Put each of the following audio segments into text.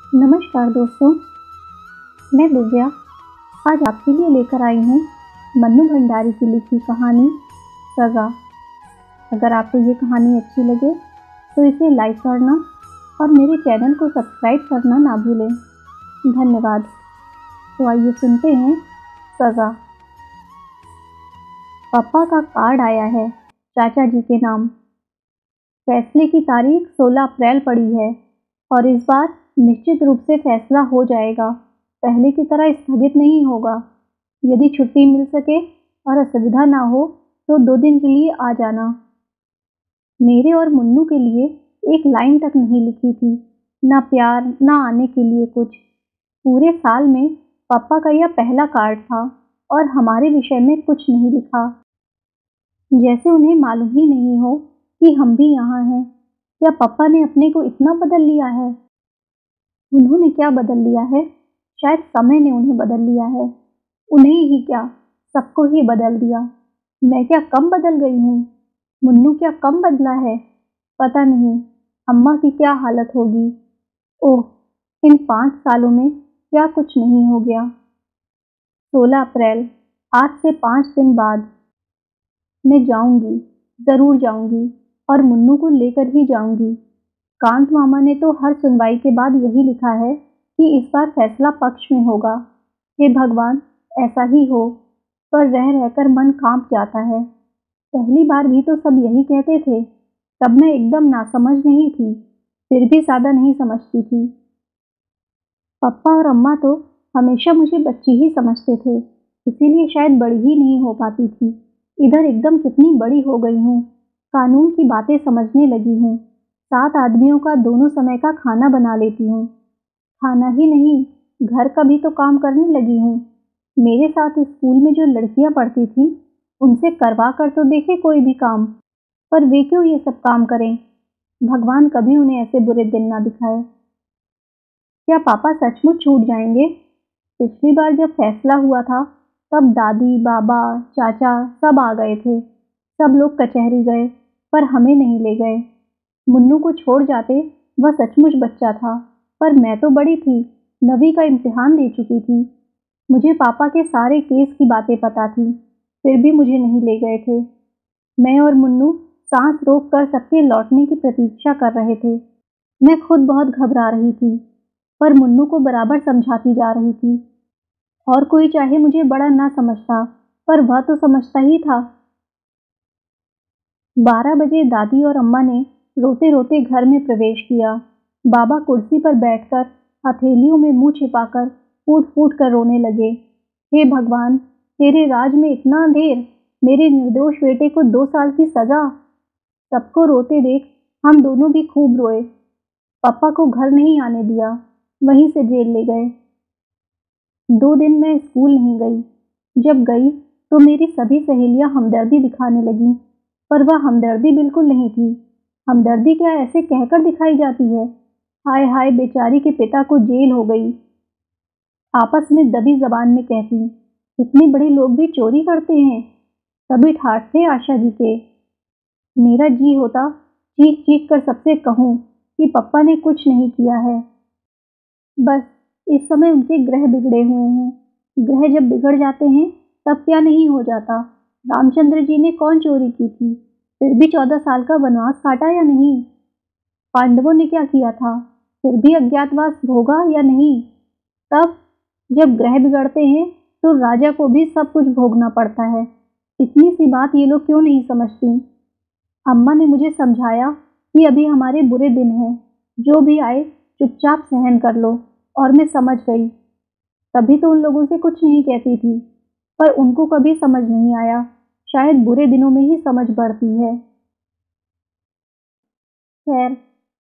नमस्कार दोस्तों, मैं दिव्या आज आपके लिए लेकर आई हूँ मन्नू भंडारी की लिखी कहानी सज़ा। अगर आपको ये कहानी अच्छी लगे तो इसे लाइक करना और मेरे चैनल को सब्सक्राइब करना ना भूलें। धन्यवाद। तो आइए सुनते हैं सज़ा। पापा का कार्ड आया है चाचा जी के नाम। फैसले की तारीख 16 अप्रैल पड़ी है और इस बार निश्चित रूप से फैसला हो जाएगा। पहले की तरह स्थगित नहीं होगा। यदि छुट्टी मिल सके और असुविधा ना हो तो 2 दिन के लिए आ जाना। मेरे और मुन्नू के लिए एक लाइन तक नहीं लिखी थी, ना प्यार ना आने के लिए कुछ। पूरे साल में पापा का यह पहला कार्ड था और हमारे विषय में कुछ नहीं लिखा। जैसे उन्हें मालूम ही नहीं हो कि हम भी यहाँ हैं। क्या पापा ने अपने को इतना बदल लिया है? उन्होंने क्या बदल लिया है? शायद समय ने उन्हें बदल लिया है। उन्हें ही क्या, सबको ही बदल दिया। मैं क्या कम बदल गई हूँ? मुन्नू क्या कम बदला है? पता नहीं अम्मा की क्या हालत होगी। ओह, इन 5 सालों में क्या कुछ नहीं हो गया। 16 अप्रैल, आज से 5 दिन बाद मैं जाऊंगी, ज़रूर जाऊंगी और मुन्नू को लेकर ही जाऊंगी। कांत मामा ने तो हर सुनवाई के बाद यही लिखा है कि इस बार फैसला पक्ष में होगा। हे भगवान, ऐसा ही हो, पर रह रहकर मन कांप जाता है। पहली बार भी तो सब यही कहते थे। तब मैं एकदम नासमझ नहीं थी, फिर भी ज़्यादा नहीं समझती थी। पप्पा और अम्मा तो हमेशा मुझे बच्ची ही समझते थे, इसीलिए शायद बड़ी ही नहीं हो पाती थी। इधर एकदम कितनी बड़ी हो गई हूँ, कानून की बातें समझने लगी हूँ। 7 आदमियों का दोनों समय का खाना बना लेती हूँ। खाना ही नहीं, घर का भी तो काम करने लगी हूँ। मेरे साथ स्कूल में जो लड़कियाँ पढ़ती थीं, उनसे करवा कर तो देखे कोई भी काम, पर वे क्यों ये सब काम करें? भगवान कभी उन्हें ऐसे बुरे दिन ना दिखाए। क्या पापा सचमुच छूट जाएंगे? पिछली बार जब फैसला हुआ था तब दादी बाबा चाचा सब आ गए थे। सब लोग कचहरी गए पर हमें नहीं ले गए। मुन्नू को छोड़ जाते, वह सचमुच बच्चा था, पर मैं तो बड़ी थी, 9वीं का इम्तिहान दे चुकी थी। मुझे पापा के सारे केस की बातें पता थी, फिर भी मुझे नहीं ले गए थे। मैं और मुन्नू सांस रोक कर सबके लौटने की प्रतीक्षा कर रहे थे। मैं खुद बहुत घबरा रही थी, पर मुन्नू को बराबर समझाती जा रही थी। और कोई चाहे मुझे बड़ा ना समझता, पर वह तो समझता ही था। 12 बजे दादी और अम्मा ने रोते रोते घर में प्रवेश किया। बाबा कुर्सी पर बैठकर हथेलियों में मुंह छिपाकर फूट फूट कर रोने लगे। हे भगवान, तेरे राज में इतना अंधेर, मेरे निर्दोष बेटे को 2 साल की सजा। सबको रोते देख हम दोनों भी खूब रोए। पापा को घर नहीं आने दिया, वहीं से जेल ले गए। 2 दिन मैं स्कूल नहीं गई। जब गई तो मेरी सभी सहेलियां हमदर्दी दिखाने लगीं, पर वह हमदर्दी बिल्कुल नहीं थी। हमदर्दी क्या ऐसे कहकर दिखाई जाती है? हाय हाय, बेचारी के पिता को जेल हो गई। आपस में दबी जबान में कहती, इतने बड़े लोग भी चोरी करते हैं। तभी ठाठ थे आशा जी के। मेरा जी होता चीख चीख कर सबसे कहूँ कि पप्पा ने कुछ नहीं किया है। बस इस समय उनके ग्रह बिगड़े हुए हैं। ग्रह जब बिगड़ जाते हैं तब क्या नहीं हो जाता। रामचंद्र जी ने कौन चोरी की थी, फिर भी 14 साल का वनवास काटा या नहीं? पांडवों ने क्या किया था, फिर भी अज्ञातवास भोगा या नहीं? तब जब ग्रह बिगड़ते हैं तो राजा को भी सब कुछ भोगना पड़ता है। इतनी सी बात ये लोग क्यों नहीं समझती? अम्मा ने मुझे समझाया कि अभी हमारे बुरे दिन हैं, जो भी आए चुपचाप सहन कर लो, और मैं समझ गई। तभी तो उन लोगों से कुछ नहीं कहती थी, पर उनको कभी समझ नहीं आया। शायद बुरे दिनों में ही समझ बढ़ती है। खैर,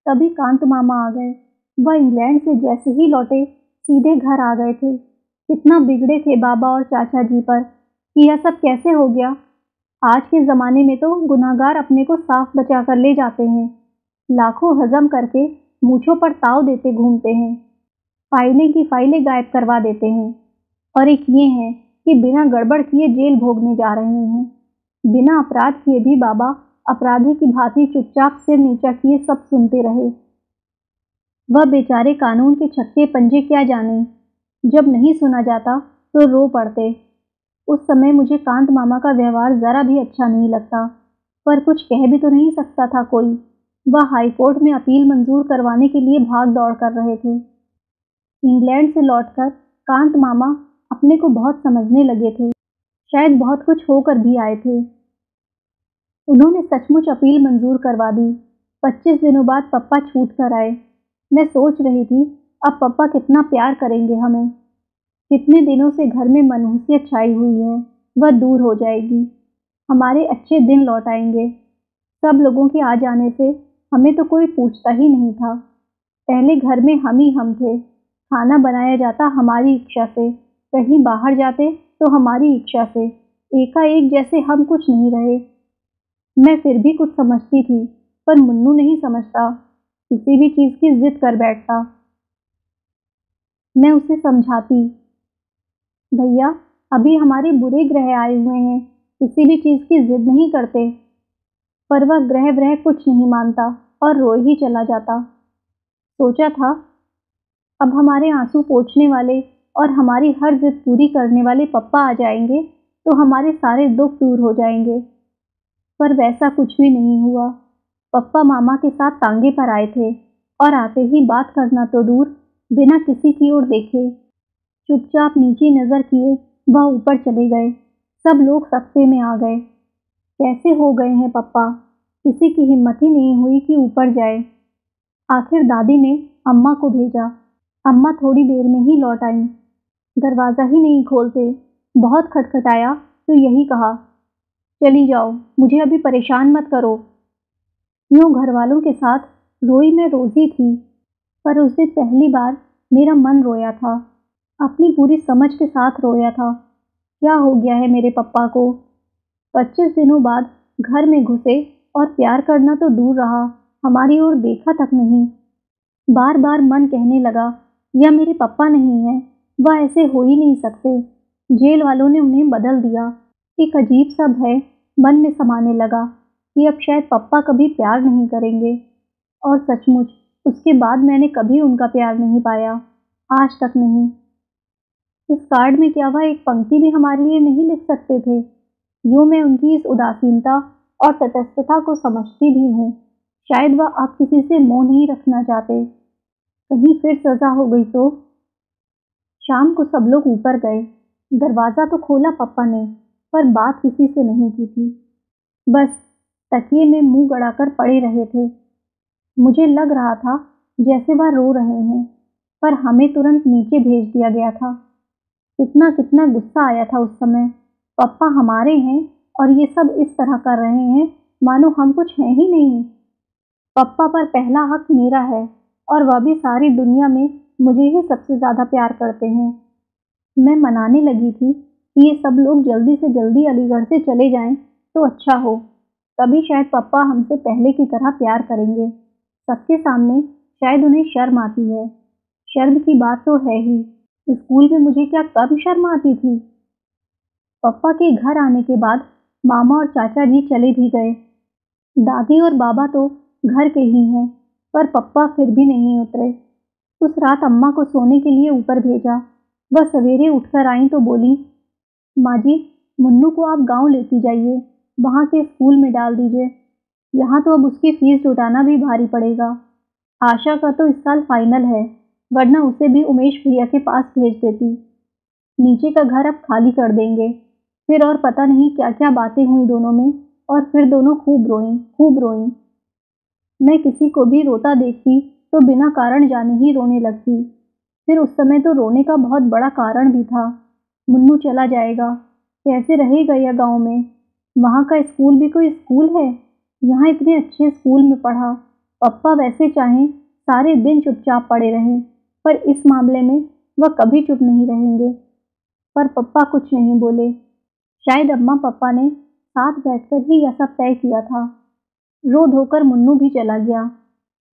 तभी कांत मामा आ गए। वह इंग्लैंड से जैसे ही लौटे सीधे घर आ गए थे। कितना बिगड़े थे बाबा और चाचा जी पर कि यह सब कैसे हो गया। आज के ज़माने में तो गुनहगार अपने को साफ बचा कर ले जाते हैं, लाखों हजम करके मूँछों पर ताव देते घूमते हैं, फाइलें की फाइलें गायब करवा देते हैं। और एक ये है कि बिना गड़बड़ किए जेल भोगने जा रहे हैं। बिना अपराध किए भी बाबा अपराधी की भांति चुपचाप सिर नीचा किए सब सुनते रहे। वह बेचारे कानून के छक्के पंजे क्या जाने, जब नहीं सुना जाता तो रो पड़ते। उस समय मुझे कांत मामा का व्यवहार ज़रा भी अच्छा नहीं लगता, पर कुछ कह भी तो नहीं सकता था कोई। वह हाईकोर्ट में अपील मंजूर करवाने के लिए भाग दौड़ कर रहे थे। इंग्लैंड से लौटकर कांत मामा अपने को बहुत समझने लगे थे, शायद बहुत कुछ होकर भी आए थे। उन्होंने सचमुच अपील मंजूर करवा दी। 25 दिनों बाद पप्पा छूट कर आए। मैं सोच रही थी, अब पप्पा कितना प्यार करेंगे हमें। कितने दिनों से घर में मनहूसियत छाई हुई है, वह दूर हो जाएगी। हमारे अच्छे दिन लौट आएंगे। सब लोगों के आ जाने से हमें तो कोई पूछता ही नहीं था। पहले घर में हम ही हम थे। खाना बनाया जाता हमारी इच्छा से, कहीं बाहर जाते तो हमारी इच्छा से। एकाएक जैसे हम कुछ नहीं रहे। मैं फिर भी कुछ समझती थी, पर मुन्नू नहीं समझता। किसी भी चीज़ की जिद कर बैठता। मैं उसे समझाती, भैया अभी हमारे बुरे ग्रह आए हुए हैं, किसी भी चीज़ की जिद नहीं करते। पर वह ग्रह व्रह कुछ नहीं मानता और रोए ही चला जाता। सोचा था अब हमारे आंसू पोंछने वाले और हमारी हर जिद पूरी करने वाले पप्पा आ जाएंगे तो हमारे सारे दुख दूर हो जाएंगे। पर वैसा कुछ भी नहीं हुआ। पप्पा मामा के साथ टांगे पर आए थे और आते ही बात करना तो दूर, बिना किसी की ओर देखे चुपचाप नीचे नज़र किए वह ऊपर चले गए। सब लोग सख्ते में आ गए। कैसे हो गए हैं पप्पा, किसी की हिम्मत ही नहीं हुई कि ऊपर जाए। आखिर दादी ने अम्मा को भेजा। अम्मा थोड़ी देर में ही लौट आईं। दरवाज़ा ही नहीं खोलते। बहुत खटखटाया तो यही कहा, चली जाओ, मुझे अभी परेशान मत करो। यूँ घर वालों के साथ रोई मैं रोज़ी थी, पर उस दिन पहली बार मेरा मन रोया था। अपनी पूरी समझ के साथ रोया था। क्या हो गया है मेरे पप्पा को। 25 दिनों बाद घर में घुसे और प्यार करना तो दूर रहा, हमारी ओर देखा तक नहीं। बार बार मन कहने लगा, यह मेरे पप्पा नहीं हैं, वह ऐसे हो ही नहीं सकते। जेल वालों ने उन्हें बदल दिया। एक अजीब सा भय मन में समाने लगा कि अब शायद पप्पा कभी प्यार नहीं करेंगे। और सचमुच उसके बाद मैंने कभी उनका प्यार नहीं पाया, आज तक नहीं। इस कार्ड में क्या वह एक पंक्ति भी हमारे लिए नहीं लिख सकते थे। यूँ मैं उनकी इस उदासीनता और तटस्थता को समझती भी हूँ। शायद वह अब किसी से मोह नहीं रखना चाहते। कहीं फिर सज़ा हो गई तो। शाम को सब लोग ऊपर गए। दरवाज़ा तो खोला पप्पा ने, पर बात किसी से नहीं की थी। बस तकिए में मुंह गड़ाकर पड़े रहे थे। मुझे लग रहा था जैसे वह रो रहे हैं, पर हमें तुरंत नीचे भेज दिया गया था। कितना कितना गुस्सा आया था उस समय। पप्पा हमारे हैं और ये सब इस तरह कर रहे हैं मानो हम कुछ हैं ही नहीं। पप्पा पर पहला हक मेरा है और वह भी सारी दुनिया में मुझे ही सबसे ज़्यादा प्यार करते हैं। मैं मनाने लगी थी कि ये सब लोग जल्दी से जल्दी अलीगढ़ से चले जाएं तो अच्छा हो, तभी शायद पप्पा हमसे पहले की तरह प्यार करेंगे। सबके सामने शायद उन्हें शर्म आती है। शर्म की बात तो है ही, स्कूल में मुझे क्या कम शर्म आती थी। पप्पा के घर आने के बाद मामा और चाचा जी चले भी गए। दादी और बाबा तो घर के ही हैं, पर पप्पा फिर भी नहीं उतरे। उस रात अम्मा को सोने के लिए ऊपर भेजा। वह सवेरे उठकर आईं तो बोली, माँ जी मुन्नू को आप गांव लेती जाइए, वहाँ के स्कूल में डाल दीजिए। यहाँ तो अब उसकी फीस जुटाना भी भारी पड़ेगा। आशा का तो इस साल फाइनल है, वरना उसे भी उमेश भैया के पास भेज देती। नीचे का घर अब खाली कर देंगे। फिर और पता नहीं क्या क्या बातें हुई दोनों में, और फिर दोनों खूब रोईं, खूब रोईं। मैं किसी को भी रोता देखती तो बिना कारण जाने ही रोने लगती। फिर उस समय तो रोने का बहुत बड़ा कारण भी था। मुन्नू चला जाएगा, कैसे रहेगा यह गांव में। वहाँ का स्कूल भी कोई स्कूल है। यहाँ इतने अच्छे स्कूल में पढ़ा। पप्पा वैसे चाहें सारे दिन चुपचाप पड़े रहें, पर इस मामले में वह कभी चुप नहीं रहेंगे। पर पप्पा कुछ नहीं बोले। शायद अम्मा पापा ने साथ बैठकर ही यह सब तय किया था। रो धोकर मुन्नू भी चला गया।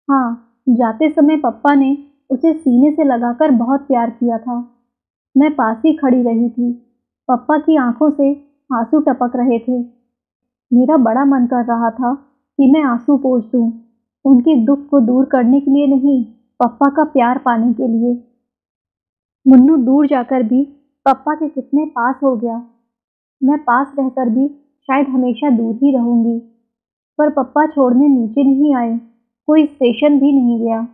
हाँ, जाते समय पप्पा ने उसे सीने से लगाकर बहुत प्यार किया था। मैं पास ही खड़ी रही थी। पप्पा की आंखों से आंसू टपक रहे थे। मेरा बड़ा मन कर रहा था कि मैं आंसू पोंछ दूं, उनके दुख को दूर करने के लिए नहीं, पापा का प्यार पाने के लिए। मुन्नू दूर जाकर भी पापा के कितने पास हो गया। मैं पास रहकर भी शायद हमेशा दूर ही रहूंगी। पर पापा छोड़ने नीचे नहीं आए, कोई स्टेशन भी नहीं गया।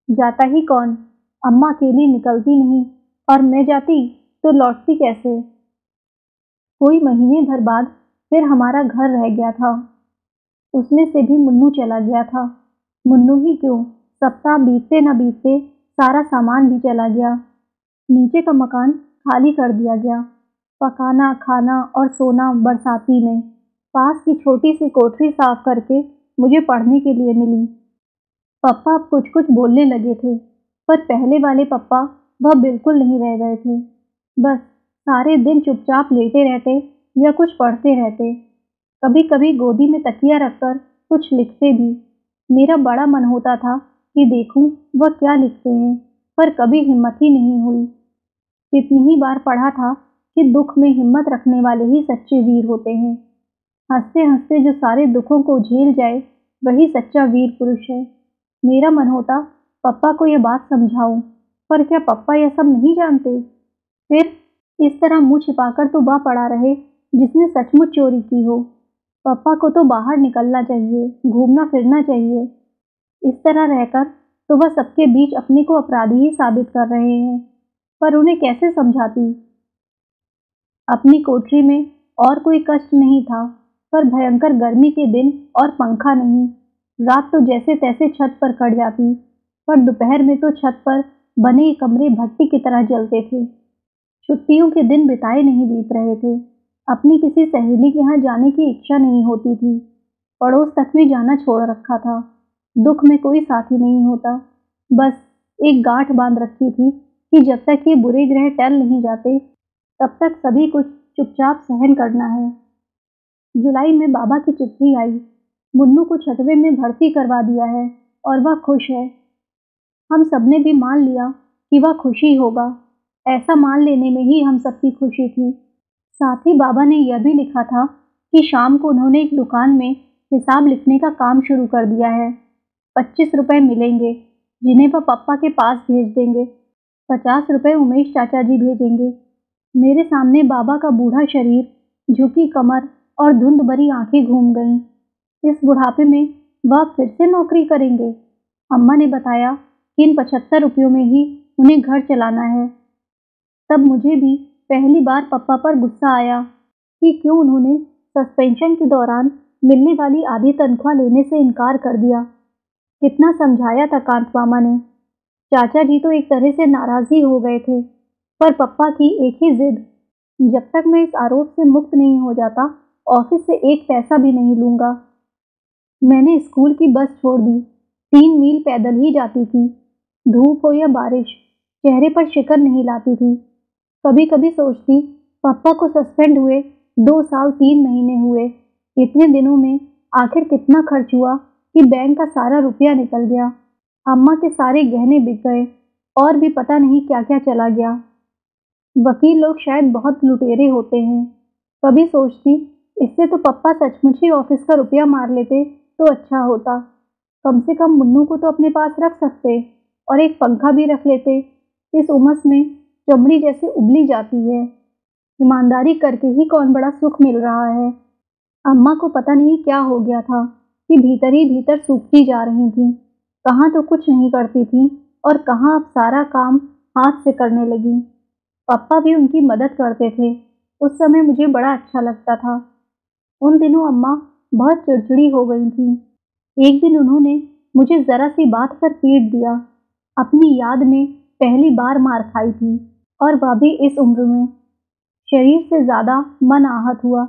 जाता ही कौन? अम्मा अकेली निकलती नहीं, और मैं जाती तो लौटती कैसे? कोई महीने भर बाद फिर हमारा घर रह गया था। उसमें से भी मुन्नू चला गया था। मुन्नू ही क्यों, सप्ताह बीतते न बीतते सारा सामान भी चला गया। नीचे का मकान खाली कर दिया गया। पकाना, खाना और सोना बरसाती में। पास की छोटी सी कोठरी साफ करके मुझे पढ़ने के लिए मिली। पापा अब कुछ कुछ बोलने लगे थे, पर पहले वाले पापा वह बिल्कुल नहीं रह गए थे। बस सारे दिन चुपचाप लेटे रहते या कुछ पढ़ते रहते। कभी कभी गोदी में तकिया रखकर कुछ लिखते भी। मेरा बड़ा मन होता था कि देखूं वह क्या लिखते हैं, पर कभी हिम्मत ही नहीं हुई। कितनी ही बार पढ़ा था कि दुख में हिम्मत रखने वाले ही सच्चे वीर होते हैं। हंसते हंसते जो सारे दुखों को झेल जाए वही सच्चा वीर पुरुष है। मेरा मन होता पापा को यह बात समझाऊं, पर क्या पापा यह सब नहीं जानते? फिर इस तरह मुंह छिपाकर तो वह पड़ा रहे जिसने सचमुच चोरी की हो। पापा को तो बाहर निकलना चाहिए, घूमना फिरना चाहिए। इस तरह रहकर तो वह सबके बीच अपने को अपराधी ही साबित कर रहे हैं। पर उन्हें कैसे समझाती? अपनी कोठरी में और कोई कष्ट नहीं था, पर भयंकर गर्मी के दिन और पंखा नहीं। रात तो जैसे तैसे छत पर कट जाती, पर दोपहर में तो छत पर बने कमरे भट्टी की तरह जलते थे। छुट्टियों के दिन बिताए नहीं बीत रहे थे। अपनी किसी सहेली के यहाँ जाने की इच्छा नहीं होती थी। पड़ोस तक में जाना छोड़ रखा था। दुख में कोई साथी नहीं होता। बस एक गांठ बांध रखी थी कि जब तक ये बुरे ग्रह टल नहीं जाते तब तक सभी कुछ चुपचाप सहन करना है। जुलाई में बाबा की चिट्ठी आई। मुन्नू को छठवें में भर्ती करवा दिया है और वह खुश है। हम सबने भी मान लिया कि वह खुशी होगा। ऐसा मान लेने में ही हम सबकी खुशी थी। साथ ही बाबा ने यह भी लिखा था कि शाम को उन्होंने एक दुकान में हिसाब लिखने का काम शुरू कर दिया है। 25 रुपए मिलेंगे, जिन्हें वह पापा के पास भेज देंगे। 50 रुपए उमेश चाचा जी भेजेंगे। मेरे सामने बाबा का बूढ़ा शरीर, झुकी कमर और धुंध भरी आंखें घूम गईं। इस बुढ़ापे में वह फिर से नौकरी करेंगे। अम्मा ने बताया कि इन 75 रुपयों में ही उन्हें घर चलाना है। तब मुझे भी पहली बार पापा पर गुस्सा आया कि क्यों उन्होंने सस्पेंशन के दौरान मिलने वाली आधी तनख्वाह लेने से इनकार कर दिया। कितना समझाया था कांत मामा ने। चाचा जी तो एक तरह से नाराज ही हो गए थे, पर पापा की एक ही जिद, जब तक मैं इस आरोप से मुक्त नहीं हो जाता ऑफिस से एक पैसा भी नहीं लूंगा। मैंने स्कूल की बस छोड़ दी। 3 मील पैदल ही जाती थी। धूप हो या बारिश, चेहरे पर शिकन नहीं लाती थी। कभी कभी सोचती पापा को सस्पेंड हुए 2 साल 3 महीने हुए। इतने दिनों में आखिर कितना खर्च हुआ कि बैंक का सारा रुपया निकल गया। अम्मा के सारे गहने बिक गए और भी पता नहीं क्या क्या चला गया। वकील लोग शायद बहुत लुटेरे होते हैं। कभी सोचती इससे तो पप्पा सचमुच ही ऑफिस का रुपया मार लेते तो अच्छा होता। कम से कम मुन्नू को तो अपने पास रख सकते और एक पंखा भी रख लेते। इस उमस में चमड़ी जैसे उबली जाती है। ईमानदारी करके ही कौन बड़ा सुख मिल रहा है। अम्मा को पता नहीं क्या हो गया था कि भीतर ही भीतर सूखती जा रही थी। कहाँ तो कुछ नहीं करती थी और कहाँ अब सारा काम हाथ से करने लगी। पापा भी उनकी मदद करते थे। उस समय मुझे बड़ा अच्छा लगता था। उन दिनों अम्मा बहुत चिड़चिड़ी हो गई थी। एक दिन उन्होंने मुझे ज़रा सी बात पर पीट दिया। अपनी याद में पहली बार मार खाई थी, और वह भी इस उम्र में। शरीर से ज़्यादा मन आहत हुआ।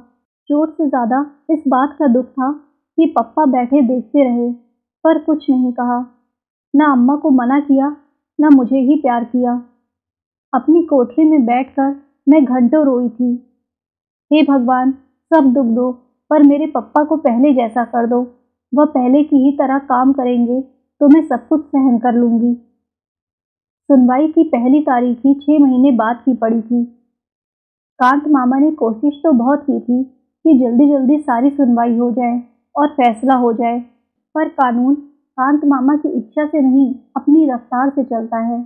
चोट से ज़्यादा इस बात का दुख था कि पप्पा बैठे देखते रहे पर कुछ नहीं कहा। ना अम्मा को मना किया, ना मुझे ही प्यार किया। अपनी कोठरी में बैठकर मैं घंटों रोई थी। हे भगवान, सब दुख दो, पर मेरे पप्पा को पहले जैसा कर दो। वह पहले की ही तरह काम करेंगे तो मैं सब कुछ सहन कर लूँगी। सुनवाई की पहली तारीख ही 6 महीने बाद की पड़ी थी। कांत मामा ने कोशिश तो बहुत की थी कि जल्दी जल्दी सारी सुनवाई हो जाए और फैसला हो जाए, पर कानून कांत मामा की इच्छा से नहीं, अपनी रफ्तार से चलता है।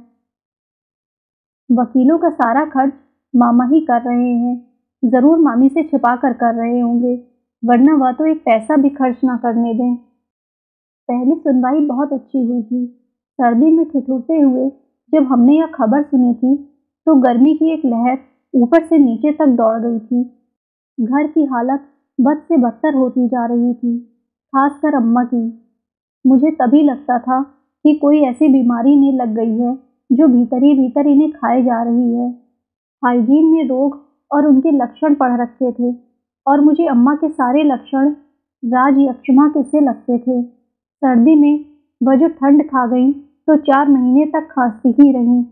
वकीलों का सारा खर्च मामा ही कर रहे हैं। ज़रूर मामी से छिपा कर रहे होंगे, वरना वह तो एक पैसा भी खर्च ना करने दें। पहली सुनवाई बहुत अच्छी हुई थी। सर्दी में ठिठुरते हुए जब हमने यह खबर सुनी थी, तो गर्मी की एक लहर ऊपर से नीचे तक दौड़ गई थी। घर की हालत बद से बदतर होती जा रही थी, खासकर अम्मा की। मुझे तभी लगता था कि कोई ऐसी बीमारी इन्हें लग गई है जो भीतर ही भीतर इन्हें खाए जा रही है। हाइजीन में रोग और उनके लक्षण पढ़ रखे थे, और मुझे अम्मा के सारे लक्षण राजयक्षमा के से लगते थे। सर्दी में वह जो ठंड खा गई तो 4 महीने तक खांसती ही रहीं।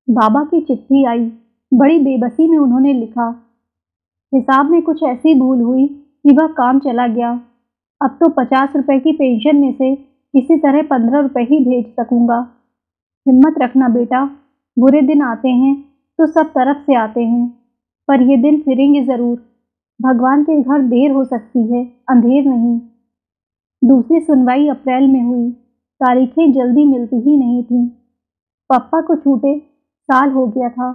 बाबा की चिट्ठी आई। बड़ी बेबसी में उन्होंने लिखा, हिसाब में कुछ ऐसी भूल हुई कि वह काम चला गया। अब तो 50 रुपए की पेंशन में से किसी तरह 15 रुपए ही भेज सकूंगा। हिम्मत रखना बेटा, बुरे दिन आते हैं तो सब तरफ से आते हैं, पर ये दिन फिरेंगे ज़रूर। भगवान के घर देर हो सकती है, अंधेर नहीं। दूसरी सुनवाई अप्रैल में हुई। तारीखें जल्दी मिलती ही नहीं थीं। पप्पा को छूटे साल हो गया था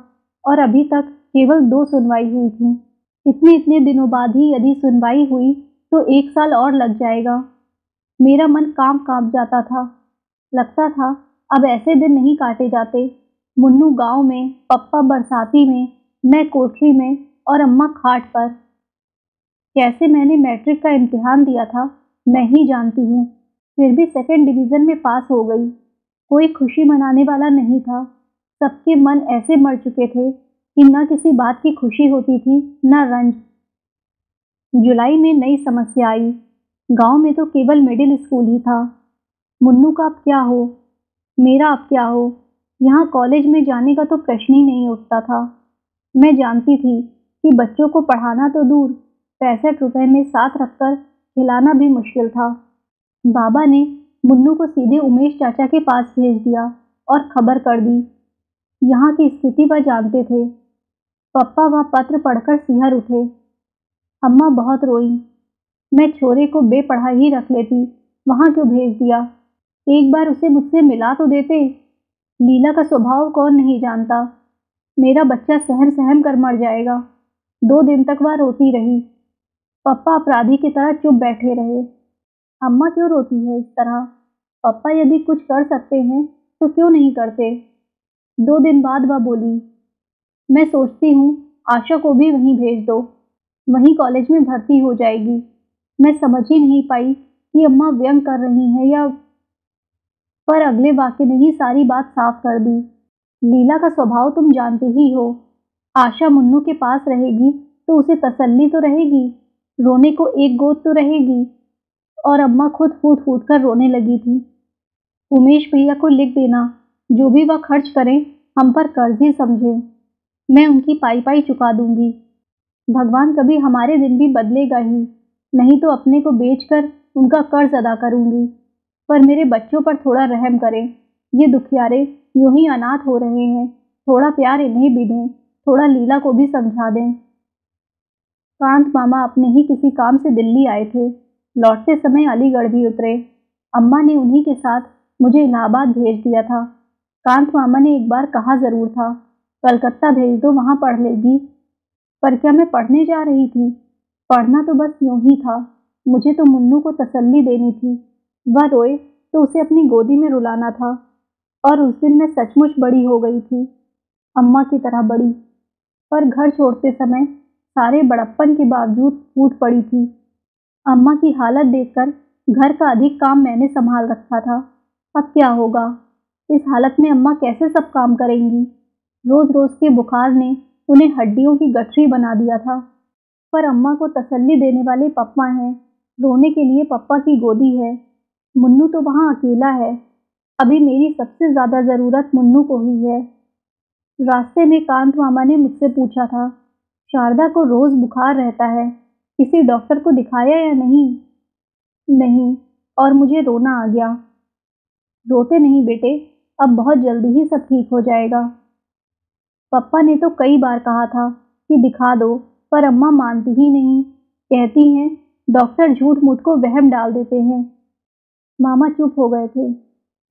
और अभी तक केवल 2 सुनवाई हुई थी। इतने दिनों बाद ही यदि सुनवाई हुई तो 1 साल और लग जाएगा। मेरा मन काँप जाता था। लगता था अब ऐसे दिन नहीं काटे जाते। मुन्नू गांव में, पप्पा बरसाती में, मैं कोठरी में और अम्मा खाट पर। कैसे मैंने मैट्रिक का इम्तिहान दिया था मैं ही जानती हूँ, फिर भी सेकंड डिवीज़न में पास हो गई। कोई खुशी मनाने वाला नहीं था। सबके मन ऐसे मर चुके थे कि न किसी बात की खुशी होती थी, न रंज। जुलाई में नई समस्या आई। गांव में तो केवल मिडिल स्कूल ही था। मुन्नू का अब क्या हो, मेरा अब क्या हो। यहाँ कॉलेज में जाने का तो प्रश्न ही नहीं उठता था। मैं जानती थी कि बच्चों को पढ़ाना तो दूर, 65 रुपए में साथ रखकर खिलाना भी मुश्किल था। बाबा ने मुन्नू को सीधे उमेश चाचा के पास भेज दिया और खबर कर दी। यहाँ की स्थिति वह जानते थे। पप्पा वह पत्र पढ़कर सिहर उठे। अम्मा बहुत रोई। मैं छोरे को बेपढ़ा ही रख लेती, वहाँ क्यों भेज दिया। एक बार उसे मुझसे मिला तो देते। लीला का स्वभाव कौन नहीं जानता। मेरा बच्चा सहम सहम कर मर जाएगा। 2 दिन तक वह रोती रही। पप्पा अपराधी की तरह चुप बैठे रहे। अम्मा क्यों रोती है इस तरह। पप्पा यदि कुछ कर सकते हैं तो क्यों नहीं करते। 2 दिन बाद वह बोली, मैं सोचती हूँ आशा को भी वहीं भेज दो, वहीं कॉलेज में भर्ती हो जाएगी। मैं समझ ही नहीं पाई कि अम्मा व्यंग कर रही हैं या, पर अगले वाक्य ने ही सारी बात साफ कर दी। लीला का स्वभाव तुम जानते ही हो। आशा मुन्नू के पास रहेगी तो उसे तसल्ली तो रहेगी, रोने को एक गोद तो रहेगी। और अम्मा खुद फूट फूट कर रोने लगी थी। उमेश भैया को लिख देना, जो भी वह खर्च करें हम पर कर्ज ही समझे। मैं उनकी पाई पाई चुका दूंगी। भगवान कभी हमारे दिन भी बदलेगा ही, नहीं तो अपने को बेचकर उनका कर्ज अदा करूंगी। पर मेरे बच्चों पर थोड़ा रहम करें। ये दुखियारे यूं ही अनाथ हो रहे हैं। थोड़ा प्यार इन्हें भी दें, थोड़ा लीला को भी समझा दें। कांत मामा अपने ही किसी काम से दिल्ली आए थे। लौटते समय अलीगढ़ भी उतरे। अम्मा ने उन्हीं के साथ मुझे इलाहाबाद भेज दिया था। कांत मामा ने एक बार कहा ज़रूर था, कलकत्ता भेज दो, वहाँ पढ़ लेगी। पर क्या मैं पढ़ने जा रही थी। पढ़ना तो बस यूं ही था। मुझे तो मुन्नू को तसल्ली देनी थी। वह रोए तो उसे अपनी गोदी में रुलाना था। और उस दिन मैं सचमुच बड़ी हो गई थी, अम्मा की तरह बड़ी। पर घर छोड़ते समय सारे बड़प्पन के बावजूद फूट पड़ी थी। अम्मा की हालत देखकर घर का अधिक काम मैंने संभाल रखा था। अब क्या होगा। इस हालत में अम्मा कैसे सब काम करेंगी। रोज़ रोज़ के बुखार ने उन्हें हड्डियों की गठरी बना दिया था। पर अम्मा को तसल्ली देने वाले पप्पा हैं। रोने के लिए पप्पा की गोदी है। मुन्नू तो वहाँ अकेला है। अभी मेरी सबसे ज़्यादा ज़रूरत मुन्नू को ही है। रास्ते में कांत मामा ने मुझसे पूछा था, शारदा को रोज़ बुखार रहता है, किसी डॉक्टर को दिखाया या नहीं। नहीं, और मुझे रोना आ गया। रोते नहीं बेटे, अब बहुत जल्दी ही सब ठीक हो जाएगा। पप्पा ने तो कई बार कहा था कि दिखा दो, पर अम्मा मानती ही नहीं। कहती हैं डॉक्टर झूठ मूठ को वहम डाल देते हैं। मामा चुप हो गए थे।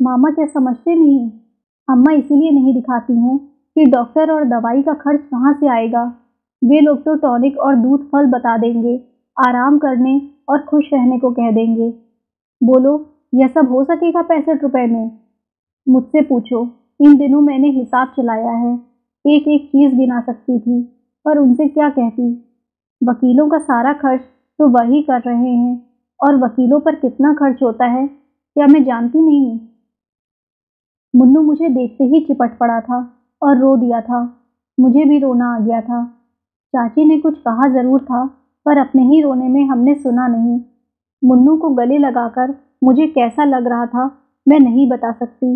मामा क्या समझते नहीं? अम्मा इसीलिए नहीं दिखाती हैं कि डॉक्टर और दवाई का खर्च कहाँ से आएगा। वे लोग तो टॉनिक और दूध फल बता देंगे, आराम करने और खुश रहने को कह देंगे। बोलो, यह सब हो सकेगा 65 रुपए में? मुझसे पूछो, इन दिनों मैंने हिसाब चलाया है, एक एक चीज़ गिना सकती थी, पर उनसे क्या कहती। वकीलों का सारा खर्च तो वही कर रहे हैं, और वकीलों पर कितना खर्च होता है क्या मैं जानती नहीं? मुन्नू मुझे देखते ही चिपट पड़ा था और रो दिया था। मुझे भी रोना आ गया था। चाची ने कुछ कहा ज़रूर था, पर अपने ही रोने में हमने सुना नहीं। मुन्नू को गले लगाकर मुझे कैसा लग रहा था मैं नहीं बता सकती।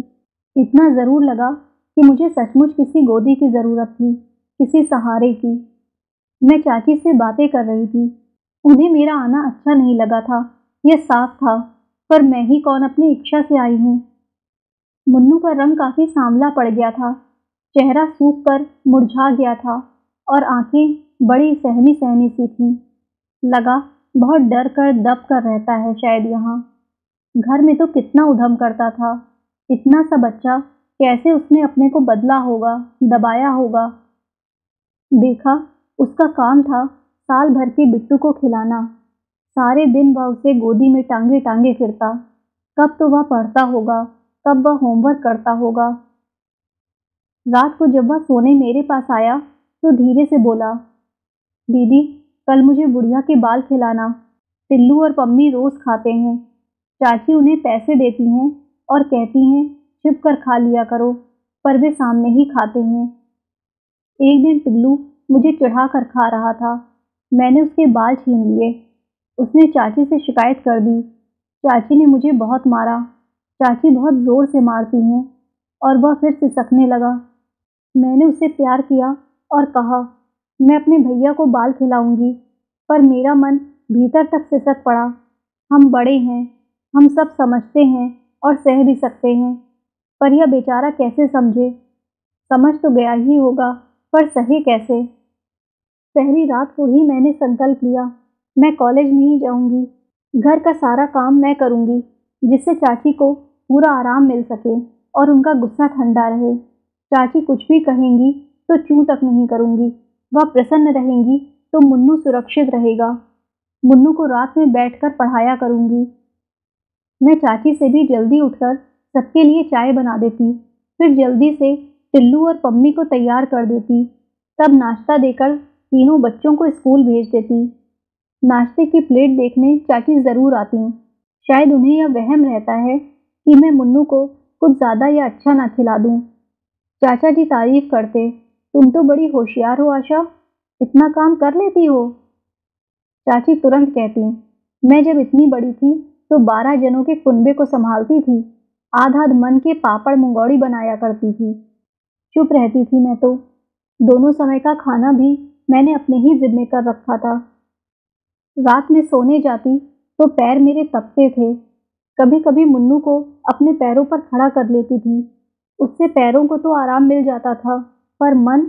इतना ज़रूर लगा कि मुझे सचमुच किसी गोदी की ज़रूरत थी, किसी सहारे की। मैं चाची से बातें कर रही थी। उन्हें मेरा आना अच्छा नहीं लगा था, यह साफ था, पर मैं ही कौन अपनी इच्छा से आई हूँ। मुन्नू का रंग काफ़ी सांवला पड़ गया था, चेहरा सूख कर मुरझा गया था और आंखें बड़ी सहमी सहमी सी थीं। लगा बहुत डर कर दब कर रहता है शायद यहाँ। घर में तो कितना उधम करता था। इतना सा बच्चा, कैसे उसने अपने को बदला होगा, दबाया होगा। देखा, उसका काम था साल भर के बिट्टू को खिलाना। सारे दिन वह उसे गोदी में टांगे टांगे फिरता। कब तो वह पढ़ता होगा, कब वह होमवर्क करता होगा। रात को जब वह सोने मेरे पास आया तो धीरे से बोला, दीदी, कल मुझे बुढ़िया के बाल खिलाना। टिल्लू और पम्मी रोज खाते हैं। चाची उन्हें पैसे देती हैं और कहती हैं छिप कर खा लिया करो, पर वे सामने ही खाते हैं। एक दिन टिल्लू मुझे चिढ़ा कर खा रहा था। मैंने उसके बाल छीन लिए। उसने चाची से शिकायत कर दी। चाची ने मुझे बहुत मारा। चाची बहुत ज़ोर से मारती हैं और वह फिर सिसकने लगा। मैंने उसे प्यार किया और कहा, मैं अपने भैया को बाल खिलाऊंगी, पर मेरा मन भीतर तक सिसक पड़ा। हम बड़े हैं, हम सब समझते हैं और सह भी सकते हैं, पर यह बेचारा कैसे समझे? समझ तो गया ही होगा, पर सहे कैसे? पहली रात को ही मैंने संकल्प लिया, मैं कॉलेज नहीं जाऊंगी। घर का सारा काम मैं करूंगी, जिससे चाची को पूरा आराम मिल सके और उनका गुस्सा ठंडा रहे। चाची कुछ भी कहेंगी तो चूं तक नहीं करूंगी। वह प्रसन्न रहेंगी तो मुन्नू सुरक्षित रहेगा। मुन्नू को रात में बैठकर पढ़ाया करूंगी। मैं चाची से भी जल्दी उठकर सबके लिए चाय बना देती, फिर जल्दी से टिल्लू और पम्मी को तैयार कर देती, तब नाश्ता देकर तीनों बच्चों को स्कूल भेज देती। नाश्ते की प्लेट देखने चाची ज़रूर आती। शायद उन्हें यह वहम रहता है कि मैं मुन्नू को कुछ ज़्यादा या अच्छा ना खिला दूँ। चाचा जी तारीफ करते, तुम तो बड़ी होशियार हो आशा, इतना काम कर लेती हो। चाची तुरंत कहती, मैं जब इतनी बड़ी थी तो 12 जनों के कुनबे को संभालती थी, आध आध मन के पापड़ मुंगौड़ी बनाया करती थी। चुप रहती थी मैं तो। दोनों समय का खाना भी मैंने अपने ही जिम्मे कर रखा था। रात में सोने जाती तो पैर मेरे तपते थे। कभी कभी मुन्नू को अपने पैरों पर खड़ा कर लेती थी। उससे पैरों को तो आराम मिल जाता था, पर मन।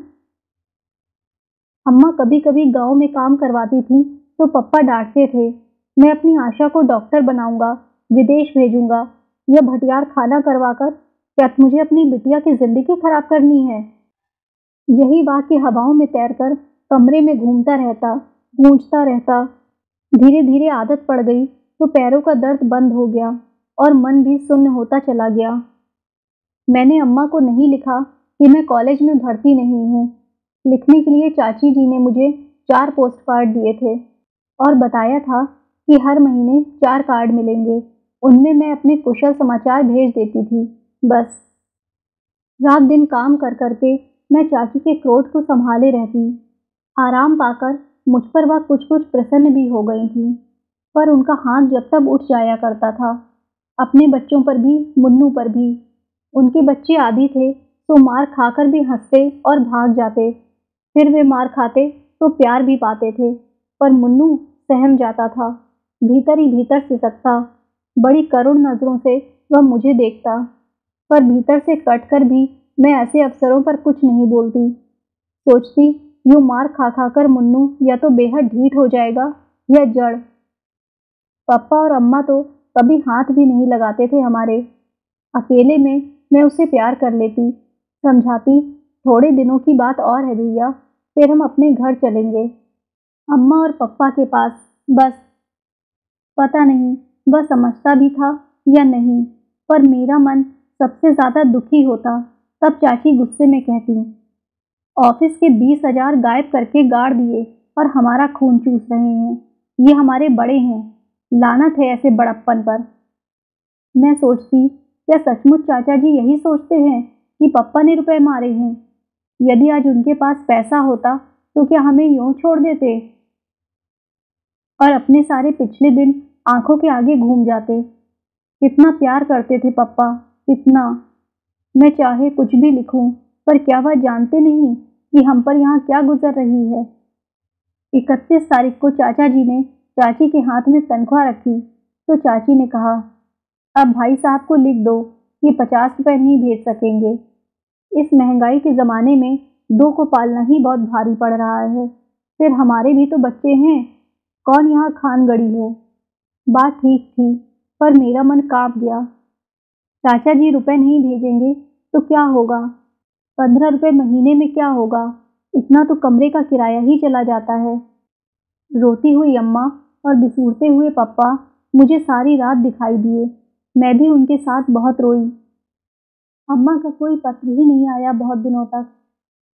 अम्मा कभी कभी गांव में काम करवाती थी तो पप्पा डांटते थे। मैं अपनी आशा को डॉक्टर बनाऊंगा, विदेश भेजूंगा। यह भटियार खाना करवाकर क्या मुझे अपनी बिटिया की जिंदगी खराब करनी है? यही वाक्य हवाओं में तैरकर कमरे में घूमता रहता, गूंजता रहता। धीरे धीरे आदत पड़ गई तो पैरों का दर्द बंद हो गया और मन भी सुन्न होता चला गया। मैंने अम्मा को नहीं लिखा कि मैं कॉलेज में भर्ती नहीं हूँ। लिखने के लिए चाची जी ने मुझे 4 पोस्ट कार्ड दिए थे और बताया था कि हर महीने 4 कार्ड मिलेंगे। उनमें मैं अपने कुशल समाचार भेज देती थी। बस रात दिन काम कर करके मैं चाची के क्रोध को संभाले रहती। आराम पाकर मुझ पर वह कुछ कुछ प्रसन्न भी हो गई थी, पर उनका हाथ जब तब उठ जाया करता था। अपने बच्चों पर भी, मुन्नू पर भी। उनके बच्चे आदी थे तो मार खाकर भी हंसते और भाग जाते। फिर वे मार खाते तो प्यार भी पाते थे, पर मुन्नू सहम जाता था, भीतर ही भीतर सिसकता। बड़ी करुण नज़रों से वह मुझे देखता, पर भीतर से कट कर भी मैं ऐसे अवसरों पर कुछ नहीं बोलती। सोचती, यूं मार खा खा कर मुन्नू या तो बेहद ढीठ हो जाएगा या जड़। पापा और अम्मा तो कभी हाथ भी नहीं लगाते थे हमारे। अकेले में मैं उससे प्यार कर लेती, समझाती, थोड़े दिनों की बात और है भैया, फिर हम अपने घर चलेंगे, अम्मा और पप्पा के पास। बस। पता नहीं वह समझता भी था या नहीं, पर मेरा मन सबसे ज़्यादा दुखी होता तब चाची गुस्से में कहती, ऑफिस के 20,000 गायब करके गाड़ दिए और हमारा खून चूस रहे हैं। ये हमारे बड़े हैं, लानत है ऐसे बड़प्पन पर। मैं सोचती, क्या सचमुच चाचा जी यही सोचते हैं कि पप्पा ने रुपए मारे हैं? यदि आज उनके पास पैसा होता तो क्या हमें यूं छोड़ देते और अपने सारे पिछले दिन आंखों के आगे घूम जाते? कितना प्यार करते थे पप्पा, कितना। मैं चाहे कुछ भी लिखूं, पर क्या वह जानते नहीं कि हम पर यहाँ क्या गुजर रही है? 31 तारीख को चाचा जी ने चाची के हाथ में तनख्वाह रखी तो चाची ने कहा, अब भाई साहब को लिख दो कि 50 रुपए नहीं भेज सकेंगे। इस महंगाई के ज़माने में 2 को पालना ही बहुत भारी पड़ रहा है। फिर हमारे भी तो बच्चे हैं, कौन यहाँ खानगड़ी है। बात ठीक थी, पर मेरा मन कांप गया। चाचा जी रुपए नहीं भेजेंगे तो क्या होगा? 15 रुपए महीने में क्या होगा? इतना तो कमरे का किराया ही चला जाता है। रोती हुई अम्मा और बिसूरते हुए पप्पा मुझे सारी रात दिखाई दिए। मैं भी उनके साथ बहुत रोई। अम्मा का कोई पत्र ही नहीं आया बहुत दिनों तक।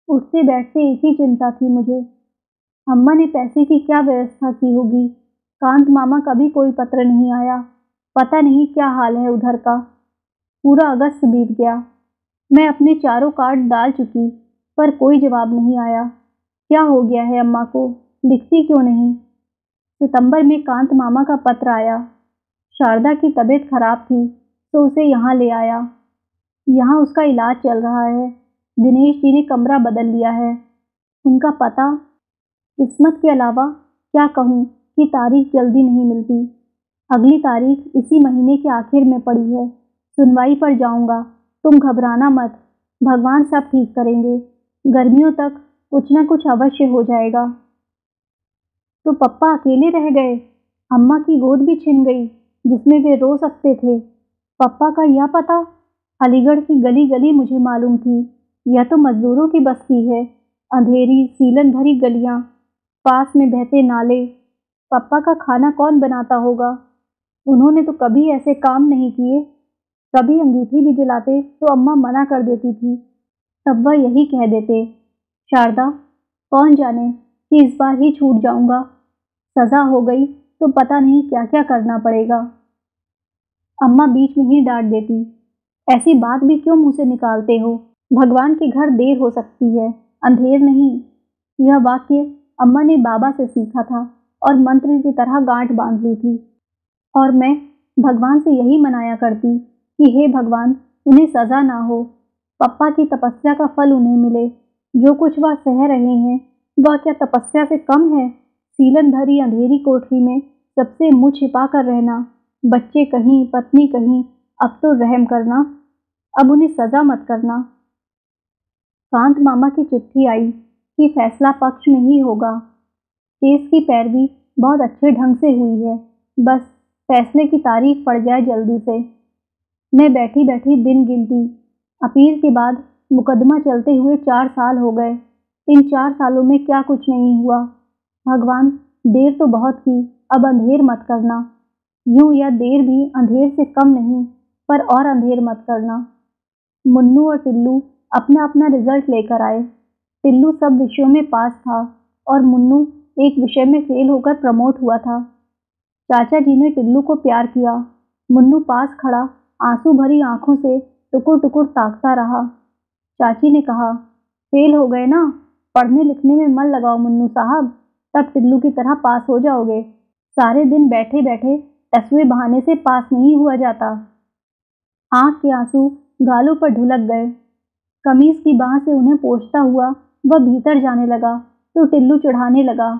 उठते बैठते एक ही चिंता थी मुझे, अम्मा ने पैसे की क्या व्यवस्था की होगी। कांत मामा का भी कोई पत्र नहीं आया। पता नहीं क्या हाल है उधर का। पूरा अगस्त बीत गया। मैं अपने चारों कार्ड डाल चुकी, पर कोई जवाब नहीं आया। क्या हो गया है अम्मा को, लिखती क्यों नहीं? सितंबर में कांत मामा का पत्र आया। शारदा की तबीयत खराब थी तो उसे यहाँ ले आया। यहाँ उसका इलाज चल रहा है। दिनेश जी ने कमरा बदल लिया है। उनका पता, किस्मत के अलावा क्या कहूँ कि तारीख जल्दी नहीं मिलती। अगली तारीख इसी महीने के आखिर में पड़ी है। सुनवाई पर जाऊँगा। तुम घबराना मत, भगवान सब ठीक करेंगे। गर्मियों तक कुछ न कुछ अवश्य हो जाएगा। तो पप्पा अकेले रह गए। अम्मा की गोद भी छिन गई जिसमें वे रो सकते थे। पप्पा का यह पता? अलीगढ़ की गली गली मुझे मालूम थी। यह तो मजदूरों की बस्ती है। अंधेरी सीलन भरी गलियां, पास में बहते नाले। पप्पा का खाना कौन बनाता होगा? उन्होंने तो कभी ऐसे काम नहीं किए। कभी अंगीठी भी जलाते तो अम्मा मना कर देती थी। तब वह यही कह देते, शारदा, कौन जाने कि इस बार ही छूट जाऊंगा। सजा हो गई तो पता नहीं क्या क्या करना पड़ेगा। अम्मा बीच में ही डांट देती, ऐसी बात भी क्यों मुंह से निकालते हो? भगवान के घर देर हो सकती है, अंधेर नहीं। यह वाक्य अम्मा ने बाबा से सीखा था और मंत्र की तरह गांठ बांध ली थी। और मैं भगवान से यही मनाया करती कि हे भगवान, उन्हें सजा ना हो, पप्पा की तपस्या का फल उन्हें मिले। जो कुछ वह सह रहे हैं वह क्या तपस्या से कम है? सीलन भरी अंधेरी कोठरी में सबसे मुंह छिपा कर रहना, बच्चे कहीं पत्नी कहीं। अब तो रहम करना, अब उन्हें सजा मत करना। कांत मामा की चिट्ठी आई कि फैसला पक्ष में ही होगा। केस की पैरवी बहुत अच्छे ढंग से हुई है, बस फैसले की तारीख पड़ जाए जल्दी से। मैं बैठी बैठी दिन गिनती। अपील के बाद मुकदमा चलते हुए 4 साल हो गए। इन 4 सालों में क्या कुछ नहीं हुआ। भगवान, देर तो बहुत की, अब अंधेर मत करना। यूं यह देर भी अंधेर से कम नहीं, पर और अंधेर मत करना। मुन्नू और टिल्लू अपना अपना रिजल्ट लेकर आए। टिल्लू सब विषयों में पास था और मुन्नू एक विषय में फेल होकर प्रमोट हुआ था। चाचा जी ने टिल्लू को प्यार किया। मुन्नू पास खड़ा आंसू भरी आंखों से टुकुर टुकुर ताकता रहा। चाची ने कहा, फेल हो गए ना, पढ़ने लिखने में मन लगाओ मुन्नू साहब, तब टिल्लू की तरह पास हो जाओगे। सारे दिन बैठे बैठे टसुए बहाने से पास नहीं हुआ जाता। आंख के आंसू गालों पर ढुलक गए। कमीज की बाह से उन्हें पोंछता हुआ वह भीतर जाने लगा तो टिल्लू चढ़ाने लगा,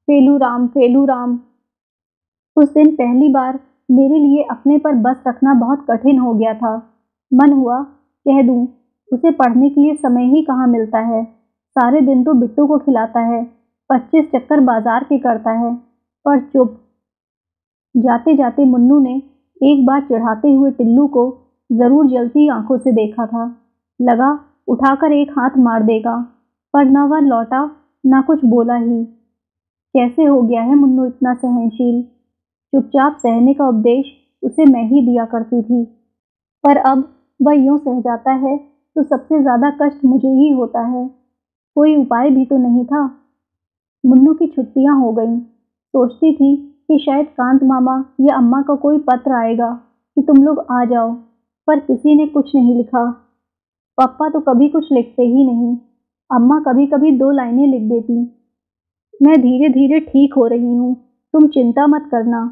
फेलू राम फेलू राम। उस दिन पहली बार मेरे लिए अपने पर बस रखना बहुत कठिन हो गया था। मन हुआ कह दूं, उसे पढ़ने के लिए समय ही कहाँ मिलता है। सारे दिन तो बिट्टू को खिलाता है, 25 चक्कर बाजार के करता है। पर चुप। जाते जाते मुन्नू ने एक बार चढ़ाते हुए टिल्लू को ज़रूर जलती आंखों से देखा था। लगा उठाकर एक हाथ मार देगा, पर न वह लौटा न कुछ बोला ही। कैसे हो गया है मुन्नू इतना सहनशील? चुपचाप सहने का उपदेश उसे मैं ही दिया करती थी, पर अब वह यूं सह जाता है तो सबसे ज़्यादा कष्ट मुझे ही होता है। कोई उपाय भी तो नहीं था। मुन्नू की छुट्टियां हो गईं। सोचती थी कि शायद कांत मामा या अम्मा का कोई पत्र आएगा कि तुम लोग आ जाओ, पर किसी ने कुछ नहीं लिखा। पापा तो कभी कुछ लिखते ही नहीं। अम्मा कभी कभी 2 लाइनें लिख देती। मैं धीरे धीरे ठीक हो रही हूँ, तुम चिंता मत करना।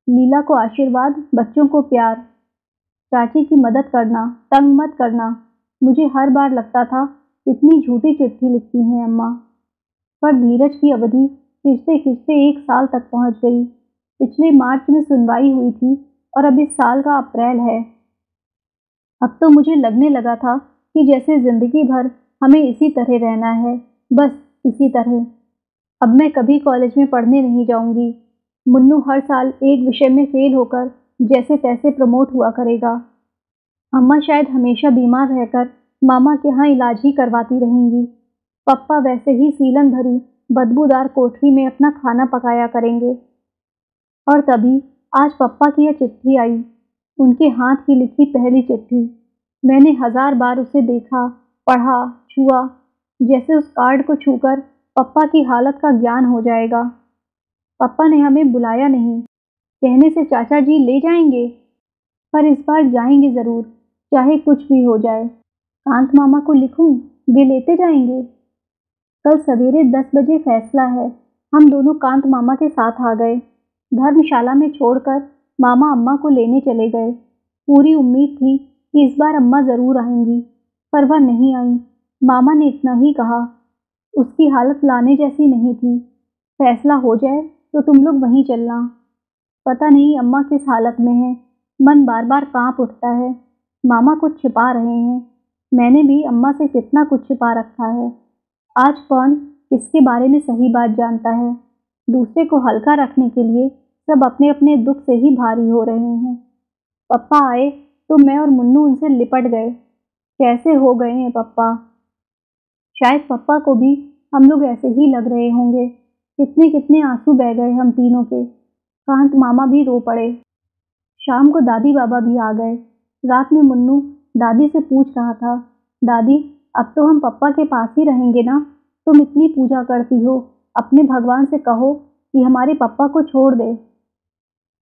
लीला को आशीर्वाद, बच्चों को प्यार। चाची की मदद करना, तंग मत करना। मुझे हर बार लगता था इतनी झूठी चिट्ठी लिखती हैं अम्मा। पर धीरज की अवधि खिंचते खिंचते 1 साल तक पहुंच गई। पिछले मार्च में सुनवाई हुई थी और अब इस साल का अप्रैल है। अब तो मुझे लगने लगा था कि जैसे जिंदगी भर हमें इसी तरह रहना है, बस इसी तरह। अब मैं कभी कॉलेज में पढ़ने नहीं जाऊंगी। मुन्नू हर साल एक विषय में फेल होकर जैसे तैसे प्रमोट हुआ करेगा। अम्मा शायद हमेशा बीमार रहकर मामा के यहाँ इलाज ही करवाती रहेंगी। पप्पा वैसे ही सीलन भरी बदबूदार कोठरी में अपना खाना पकाया करेंगे। और तभी आज पप्पा की यह चिट्ठी आई, उनके हाथ की लिखी पहली चिट्ठी। मैंने 1000 बार उसे देखा, पढ़ा, छुआ, जैसे उस कार्ड को छूकर पप्पा की हालत का ज्ञान हो जाएगा। पप्पा ने हमें बुलाया नहीं, कहने से चाचा जी ले जाएंगे, पर इस बार जाएंगे ज़रूर, चाहे कुछ भी हो जाए। कांत मामा को लिखूं, वे लेते जाएंगे। कल सवेरे 10 बजे फैसला है। हम दोनों कांत मामा के साथ आ गए। धर्मशाला में छोड़कर मामा अम्मा को लेने चले गए। पूरी उम्मीद थी कि इस बार अम्मा ज़रूर आएंगी, पर वह नहीं आई। मामा ने इतना ही कहा, उसकी हालत लाने जैसी नहीं थी। फैसला हो जाए तो तुम लोग वहीं चलना। पता नहीं अम्मा किस हालत में है, मन बार बार कांप उठता है। मामा कुछ छिपा रहे हैं। मैंने भी अम्मा से कितना कुछ छिपा रखा है। आज कौन किसके बारे में सही बात जानता है। दूसरे को हल्का रखने के लिए सब अपने अपने दुख से ही भारी हो रहे हैं। पप्पा आए तो मैं और मुन्नू उनसे लिपट गए। कैसे हो गए हैं पप्पा? शायद पप्पा को भी हम लोग ऐसे ही लग रहे होंगे। कितने कितने आंसू बह गए हम तीनों के। कांत मामा भी रो पड़े। शाम को दादी बाबा भी आ गए। रात में मुन्नू दादी से पूछ रहा था, दादी अब तो हम पप्पा के पास ही रहेंगे ना? तुम इतनी पूजा करती हो, अपने भगवान से कहो कि हमारे पप्पा को छोड़ दे।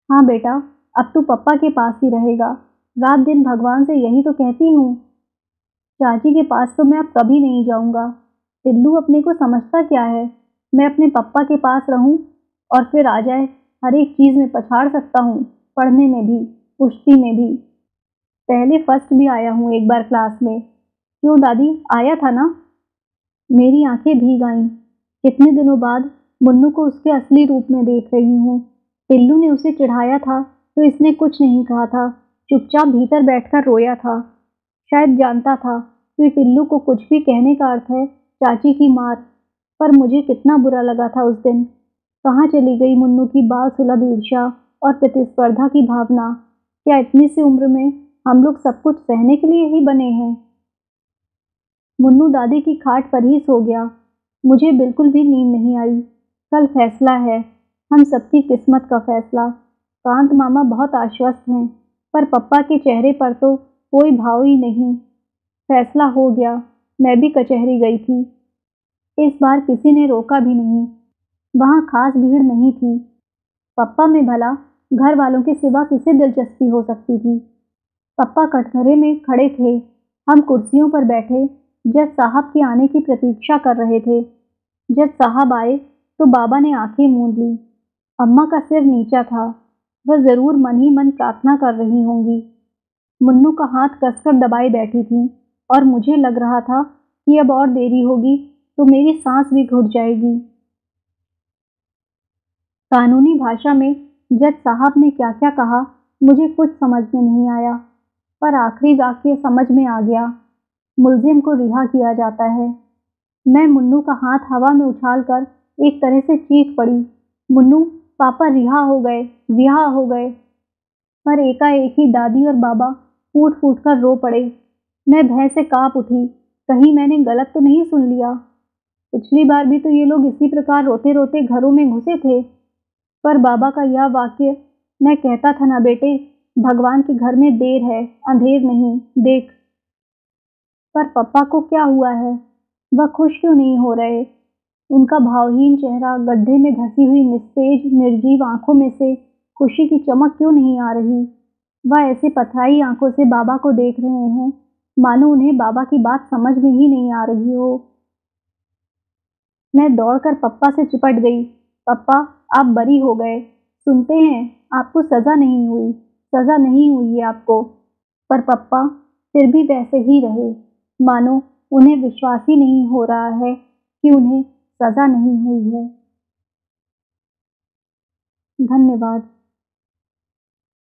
हाँ बेटा, अब तू पप्पा के पास ही रहेगा। रात दिन भगवान से यही तो कहती हूँ। चाची के पास तो मैं अब कभी नहीं जाऊँगा। टिल्लू अपने को समझता क्या है? मैं अपने पप्पा के पास रहूँ और फिर आ जाए। हर एक चीज़ में पछाड़ सकता हूँ, पढ़ने में भी, कुश्ती में भी। पहले फर्स्ट भी आया हूँ एक बार क्लास में। क्यों दादी, आया था ना? मेरी आंखें भीग आईं। कितने दिनों बाद मुन्नू को उसके असली रूप में देख रही हूँ। टिल्लू ने उसे चिढ़ाया था तो इसने कुछ नहीं कहा था, चुपचाप भीतर बैठकर रोया था। शायद जानता था कि टिल्लू को कुछ भी कहने का अर्थ है चाची की मार। पर मुझे कितना बुरा लगा था उस दिन। कहाँ चली गई मुन्नू की बाल सुलभ ईर्ष्या और प्रतिस्पर्धा की भावना? क्या इतनी सी उम्र में हम लोग सब कुछ सहने के लिए ही बने हैं? मुन्नू दादी की खाट पर ही सो गया। मुझे बिल्कुल भी नींद नहीं आई। कल फैसला है, हम सबकी किस्मत का फैसला। कांत मामा बहुत आश्वस्त हैं, पर पप्पा के चेहरे पर तो कोई भाव ही नहीं। फैसला हो गया। मैं भी कचहरी गई थी। इस बार किसी ने रोका भी नहीं। वहाँ खास भीड़ नहीं थी। पप्पा में भला घर वालों के सिवा किसे दिलचस्पी हो सकती थी? पप्पा कटघरे में खड़े थे। हम कुर्सियों पर बैठे जज साहब के आने की प्रतीक्षा कर रहे थे। जज साहब आए तो बाबा ने आंखें मूंद ली। अम्मा का सिर नीचा था। वह जरूर मन ही मन प्रार्थना कर रही होंगी। मुन्नू का हाथ कसकर दबाए बैठी थी और मुझे लग रहा था कि अब और देरी होगी तो मेरी सांस भी घुट जाएगी। कानूनी भाषा में जज साहब ने क्या क्या कहा मुझे कुछ समझ में नहीं आया, पर आखिरी वाक्य समझ में आ गया। मुल्जिम को रिहा किया जाता है। मैं मुन्नू का हाथ हवा में उछालकर एक तरह से चीख पड़ी, मुन्नू, पापा रिहा हो गए, रिहा हो गए। पर एकाएक ही दादी और बाबा फूट फूट कर रो पड़े। मैं भय से कांप उठी, कहीं मैंने गलत तो नहीं सुन लिया। पिछली बार भी तो ये लोग इसी प्रकार रोते रोते घरों में घुसे थे। पर बाबा का यह वाक्य, मैं कहता था ना बेटे, भगवान के घर में देर है, अंधेर नहीं, देख। पर पापा को क्या हुआ है? वह खुश क्यों नहीं हो रहे? उनका भावहीन चेहरा, गड्ढे में धसी हुई निस्तेज निर्जीव आंखों में से खुशी की चमक क्यों नहीं आ रही? वह ऐसे पथराई आंखों से बाबा को देख रहे हैं, मानो उन्हें बाबा की बात समझ में ही नहीं आ रही हो। मैं दौड़कर पप्पा से चिपट गई। पप्पा, आप बरी हो गए। सुनते हैं, आपको सज़ा नहीं हुई, सज़ा नहीं हुई है आपको। पर पप्पा फिर भी वैसे ही रहे, मानो उन्हें विश्वास ही नहीं हो रहा है कि उन्हें सज़ा नहीं हुई है। धन्यवाद।